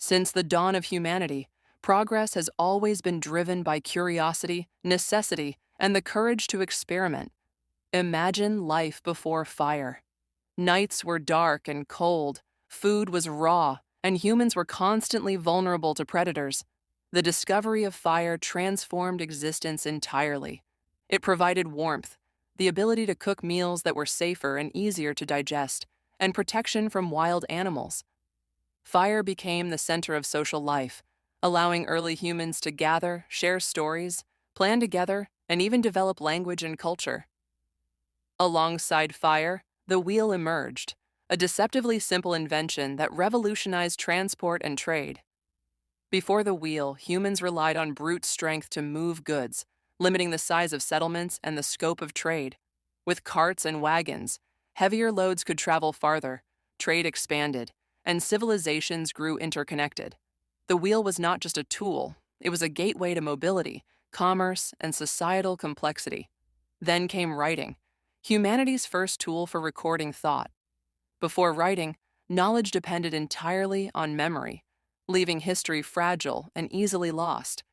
Since the dawn of humanity, progress has always been driven by curiosity, necessity, and the courage to experiment. Imagine life before fire. Nights were dark and cold, food was raw, and humans were constantly vulnerable to predators. The discovery of fire transformed existence entirely. It provided warmth, the ability to cook meals that were safer and easier to digest, and protection from wild animals. Fire became the center of social life, allowing early humans to gather, share stories, plan together, and even develop language and culture. Alongside fire, the wheel emerged, a deceptively simple invention that revolutionized transport and trade. Before the wheel, humans relied on brute strength to move goods, limiting the size of settlements and the scope of trade. With carts and wagons, heavier loads could travel farther, trade expanded, and civilizations grew interconnected. The wheel was not just a tool, it was a gateway to mobility, commerce, and societal complexity. Then came writing, humanity's first tool for recording thought. Before writing, knowledge depended entirely on memory, leaving history fragile and easily lost.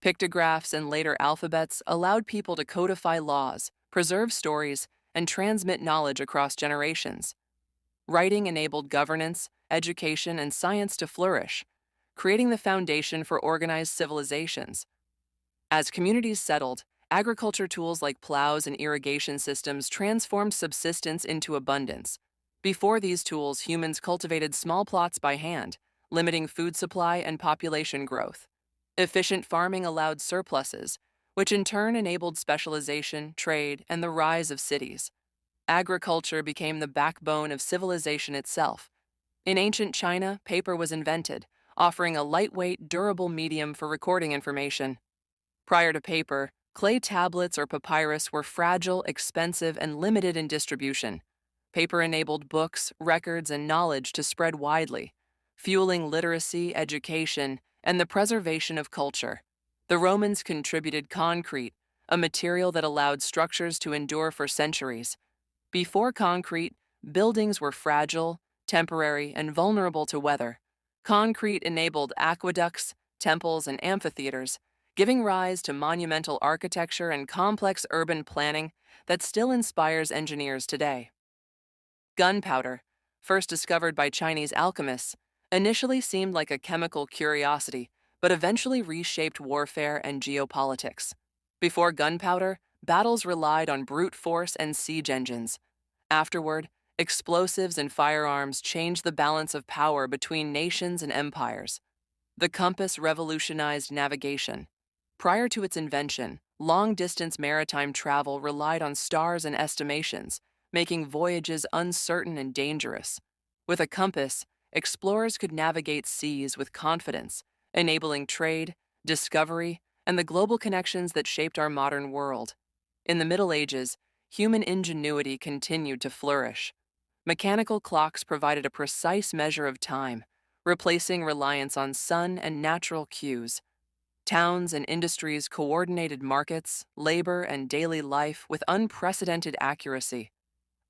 Pictographs and later alphabets allowed people to codify laws, preserve stories, and transmit knowledge across generations. Writing enabled governance, education, and science to flourish, creating the foundation for organized civilizations. As communities settled, agriculture tools like plows and irrigation systems transformed subsistence into abundance. Before these tools, humans cultivated small plots by hand, limiting food supply and population growth. Efficient farming allowed surpluses, which in turn enabled specialization, trade, and the rise of cities. Agriculture became the backbone of civilization itself. In ancient China, paper was invented, offering a lightweight, durable medium for recording information. Prior to paper, clay tablets or papyrus were fragile, expensive, and limited in distribution. Paper enabled books, records, and knowledge to spread widely, fueling literacy, education, and the preservation of culture. The Romans contributed concrete, a material that allowed structures to endure for centuries. Before concrete, buildings were fragile, temporary, and vulnerable to weather. Concrete enabled aqueducts, temples, and amphitheaters, giving rise to monumental architecture and complex urban planning that still inspires engineers today. Gunpowder, first discovered by Chinese alchemists, initially seemed like a chemical curiosity, but eventually reshaped warfare and geopolitics. Before gunpowder, battles relied on brute force and siege engines. Afterward, explosives and firearms changed the balance of power between nations and empires. The compass revolutionized navigation. Prior to its invention, long-distance maritime travel relied on stars and estimations, making voyages uncertain and dangerous. With a compass, explorers could navigate seas with confidence, enabling trade, discovery, and the global connections that shaped our modern world. In the Middle Ages, human ingenuity continued to flourish. Mechanical clocks provided a precise measure of time, replacing reliance on sun and natural cues. Towns and industries coordinated markets, labor, and daily life with unprecedented accuracy.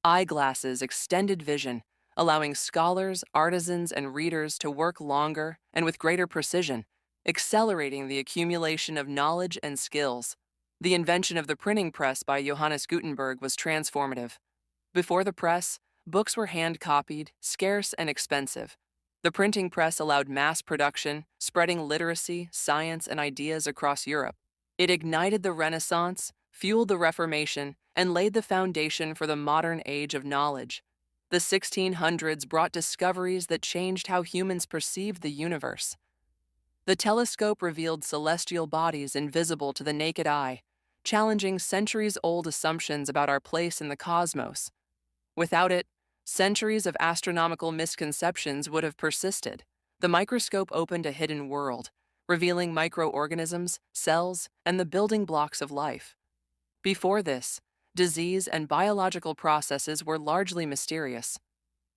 Eyeglasses extended vision, allowing scholars, artisans, and readers to work longer and with greater precision, accelerating the accumulation of knowledge and skills. The invention of the printing press by Johannes Gutenberg was transformative. Before the press, books were hand-copied, scarce, and expensive. The printing press allowed mass production, spreading literacy, science, and ideas across Europe. It ignited the Renaissance, fueled the Reformation, and laid the foundation for the modern age of knowledge. The 1600s brought discoveries that changed how humans perceived the universe. The telescope revealed celestial bodies invisible to the naked eye, challenging centuries-old assumptions about our place in the cosmos. Without it, centuries of astronomical misconceptions would have persisted. The microscope opened a hidden world, revealing microorganisms, cells, and the building blocks of life. Before this, disease and biological processes were largely mysterious.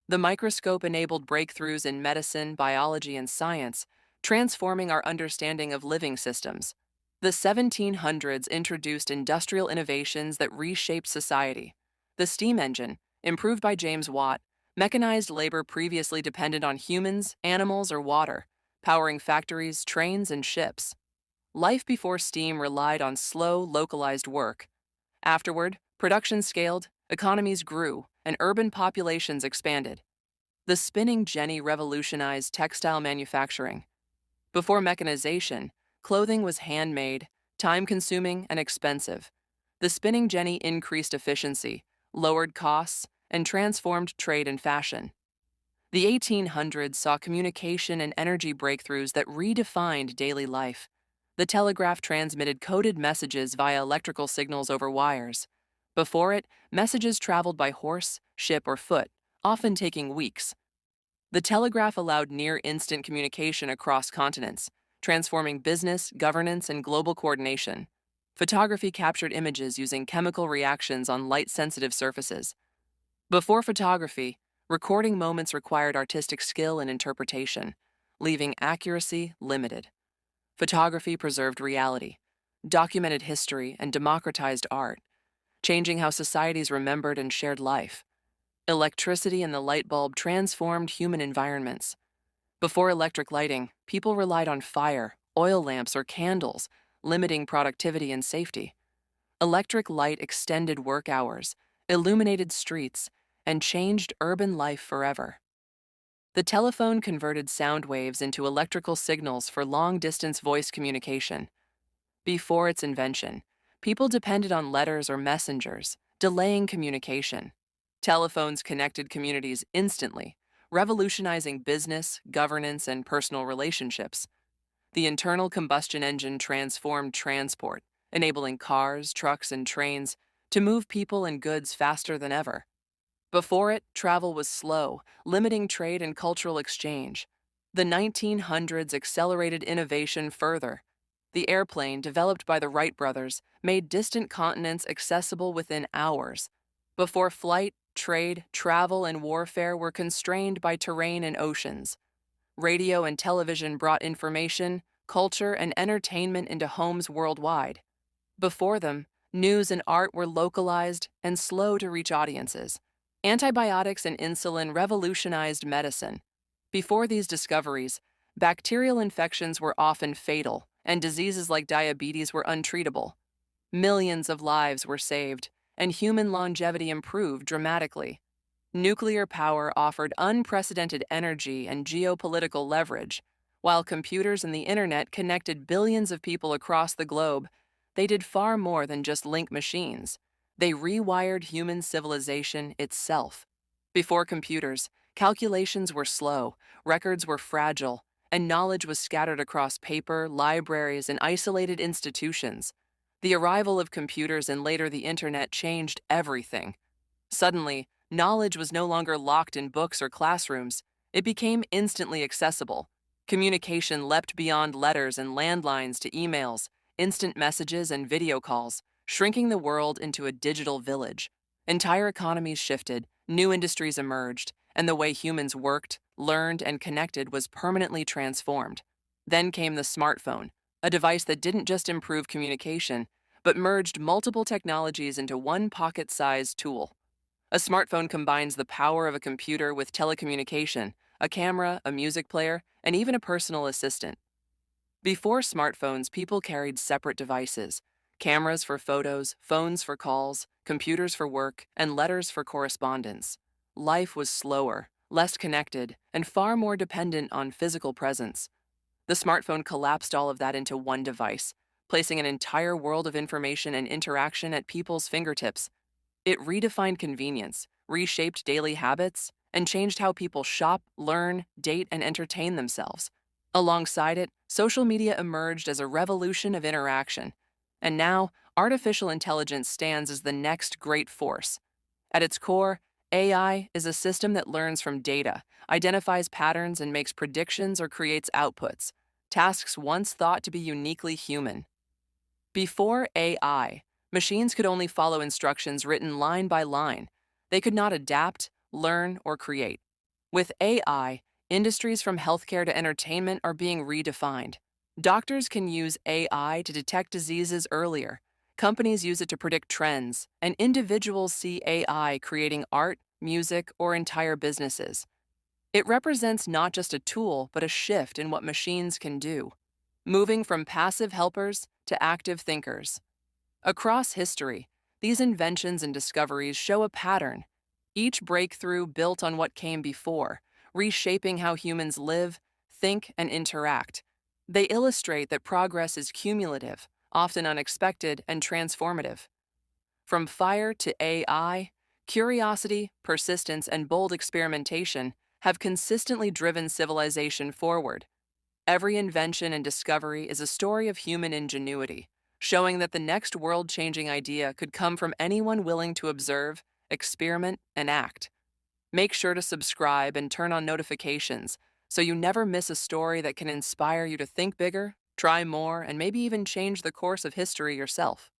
The microscope enabled breakthroughs in medicine, biology, and science, transforming our understanding of living systems. The 1700s introduced industrial innovations that reshaped society. The steam engine, improved by James Watt, mechanized labor previously dependent on humans, animals, or water, powering factories, trains, and ships. Life before steam relied on slow, localized work. Afterward, production scaled, economies grew, and urban populations expanded. The spinning jenny revolutionized textile manufacturing. Before mechanization, clothing was handmade, time-consuming, and expensive. The spinning jenny increased efficiency, lowered costs, and transformed trade and fashion. The 1800s saw communication and energy breakthroughs that redefined daily life. The telegraph transmitted coded messages via electrical signals over wires. Before it, messages traveled by horse, ship, or foot, often taking weeks. The telegraph allowed near-instant communication across continents, transforming business, governance, and global coordination. Photography captured images using chemical reactions on light-sensitive surfaces. Before photography, recording moments required artistic skill and interpretation, leaving accuracy limited. Photography preserved reality, documented history, and democratized art, changing how societies remembered and shared life. Electricity and the light bulb transformed human environments. Before electric lighting, people relied on fire, oil lamps, or candles, limiting productivity and safety. Electric light extended work hours, illuminated streets, and changed urban life forever. The telephone converted sound waves into electrical signals for long-distance voice communication. Before its invention, people depended on letters or messengers, delaying communication. Telephones connected communities instantly, revolutionizing business, governance, and personal relationships. The internal combustion engine transformed transport, enabling cars, trucks, and trains to move people and goods faster than ever. Before it, travel was slow, limiting trade and cultural exchange. The 1900s accelerated innovation further. The airplane, developed by the Wright brothers, made distant continents accessible within hours. Before flight, trade, travel, and warfare were constrained by terrain and oceans. Radio and television brought information, culture, and entertainment into homes worldwide. Before them, news and art were localized and slow to reach audiences. Antibiotics and insulin revolutionized medicine. Before these discoveries, bacterial infections were often fatal, and diseases like diabetes were untreatable. Millions of lives were saved, and human longevity improved dramatically. Nuclear power offered unprecedented energy and geopolitical leverage. While computers and the internet connected billions of people across the globe, they did far more than just link machines. They rewired human civilization itself. Before computers, calculations were slow, records were fragile, and knowledge was scattered across paper, libraries, and isolated institutions. The arrival of computers and later the internet changed everything. Suddenly, knowledge was no longer locked in books or classrooms. It became instantly accessible. Communication leapt beyond letters and landlines to emails, instant messages, and video calls, shrinking the world into a digital village. Entire economies shifted, new industries emerged, and the way humans worked, learned, and connected was permanently transformed. Then came the smartphone, a device that didn't just improve communication, but merged multiple technologies into one pocket-sized tool. A smartphone combines the power of a computer with telecommunication, a camera, a music player, and even a personal assistant. Before smartphones, people carried separate devices: cameras for photos, phones for calls, computers for work, and letters for correspondence. Life was slower, less connected, and far more dependent on physical presence. The smartphone collapsed all of that into one device, placing an entire world of information and interaction at people's fingertips. It redefined convenience, reshaped daily habits, and changed how people shop, learn, date, and entertain themselves. Alongside it, social media emerged as a revolution of interaction. And now, artificial intelligence stands as the next great force. At its core, AI is a system that learns from data, identifies patterns, and makes predictions or creates outputs, tasks once thought to be uniquely human. Before AI, machines could only follow instructions written line by line. They could not adapt, learn, or create. With AI, industries from healthcare to entertainment are being redefined. Doctors can use AI to detect diseases earlier. Companies use it to predict trends, and individuals see AI creating art, music, or entire businesses. It represents not just a tool, but a shift in what machines can do, moving from passive helpers to active thinkers. Across history, these inventions and discoveries show a pattern, each breakthrough built on what came before, reshaping how humans live, think, and interact. They illustrate that progress is cumulative, often unexpected, and transformative. From fire to AI, curiosity, persistence, and bold experimentation have consistently driven civilization forward. Every invention and discovery is a story of human ingenuity, showing that the next world changing idea could come from anyone willing to observe, experiment, and act. Make sure to subscribe and turn on notifications so you never miss a story that can inspire you to think bigger, try more, and maybe even change the course of history yourself.